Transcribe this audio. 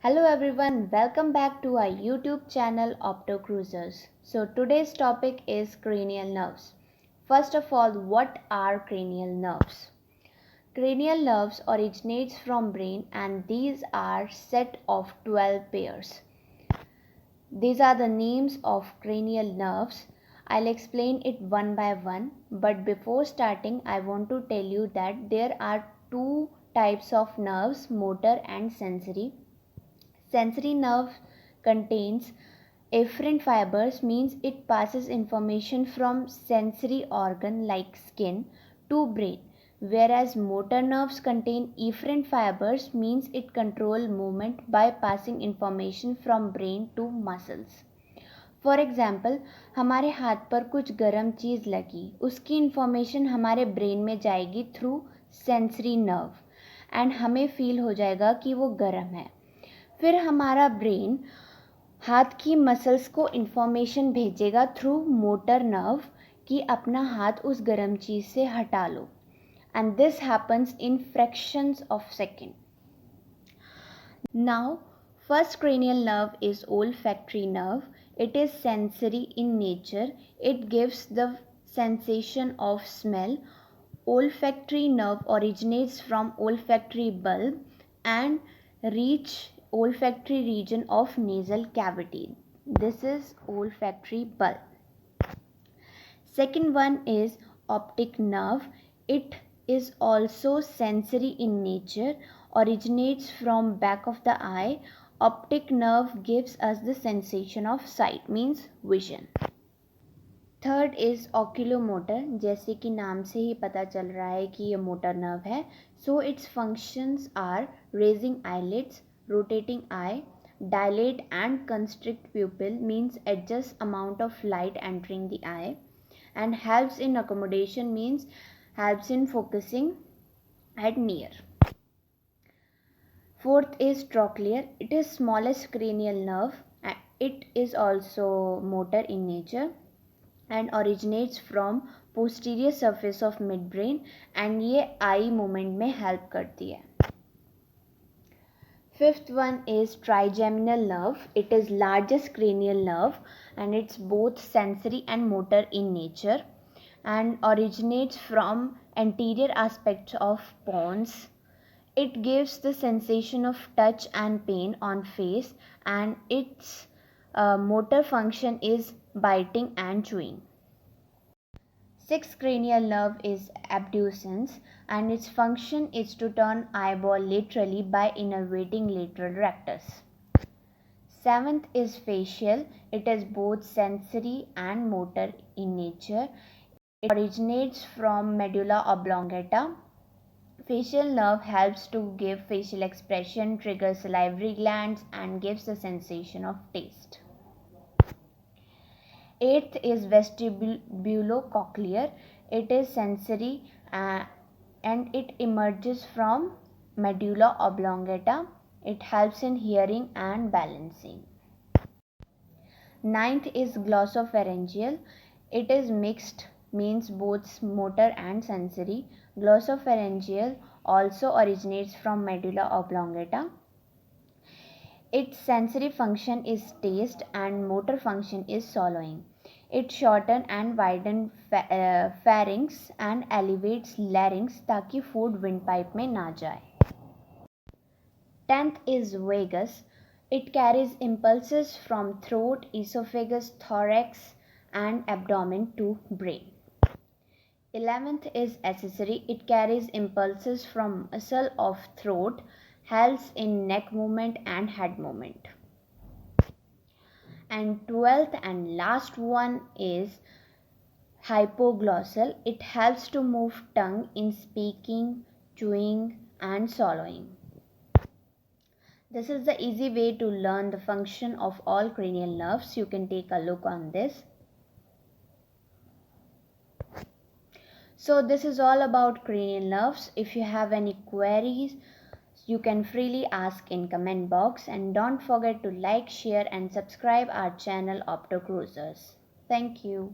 Hello everyone, welcome back to our YouTube channel OptoCruisers. So today's topic is cranial nerves. First of all, what are cranial nerves? Cranial nerves originates from brain and these are set of 12 pairs. These are the names of cranial nerves. I'll explain it one by one, but before starting I want to tell you that there are two types of nerves, motor and sensory. Sensory nerve contains afferent fibers, means it passes information from sensory organ like skin to brain, whereas motor nerves contain efferent fibers, means it control movement by passing information from brain to muscles. For example हमारे हाथ पर कुछ गर्म चीज़ लगी, उसकी information हमारे brain में जाएगी थ्रू सेंसरी नर्व एंड हमें फील हो जाएगा कि वो गर्म है. फिर हमारा ब्रेन हाथ की मसल्स को इन्फॉर्मेशन भेजेगा थ्रू मोटर नर्व कि अपना हाथ उस गर्म चीज़ से हटा लो, and this happens in fractions of second. Now first cranial nerve is olfactory nerve. It is sensory in nature. It gives the sensation of smell. Olfactory nerve originates from olfactory bulb and reach olfactory region of nasal cavity. This is olfactory bulb. Second one is optic nerve. It is also sensory in nature, originates from back of the eye. Optic nerve gives us the sensation of sight, means vision. Third is oculomotor. जैसे कि नाम से ही पता चल रहा है कि ये मोटर नर्व है. So its functions are raising eyelids, rotating eye, dilate and constrict pupil, means adjust amount of light entering the eye, and helps in accommodation, means helps in focusing at near. Fourth is trochlear. It is smallest cranial nerve. It is also motor in nature and originates from posterior surface of midbrain and ये eye movement में help करती है. Fifth one is trigeminal nerve. It is largest cranial nerve and it's both sensory and motor in nature and originates from anterior aspects of pons. It gives the sensation of touch and pain on face and its motor function is biting and chewing. Sixth cranial nerve is abducens and its function is to turn eyeball laterally by innervating lateral rectus. Seventh is facial. It is both sensory and motor in nature. It originates from medulla oblongata. Facial nerve helps to give facial expression, triggers salivary glands and gives the sensation of taste. Eighth is vestibulocochlear. It is sensory and it emerges from medulla oblongata. It helps in hearing and balancing. Ninth is glossopharyngeal. It is mixed, means both motor and sensory. Glossopharyngeal also originates from medulla oblongata. Its sensory function is taste and motor function is swallowing. It shorten and widen pharynx and elevates larynx ताकि food windpipe में ना जाए. 10th is vagus. It carries impulses from throat, esophagus, thorax and abdomen to brain. 11th is accessory. It carries impulses from muscle of throat, helps in neck movement and head movement. And 12th and last one is hypoglossal. It helps to move tongue in speaking, chewing and swallowing. This is the easy way to learn the function of all cranial nerves. You can take a look on this. So this is all about cranial nerves. If you have any queries, you can freely ask in comment box and don't forget to like, share and subscribe our channel OptoCruisers. Thank you.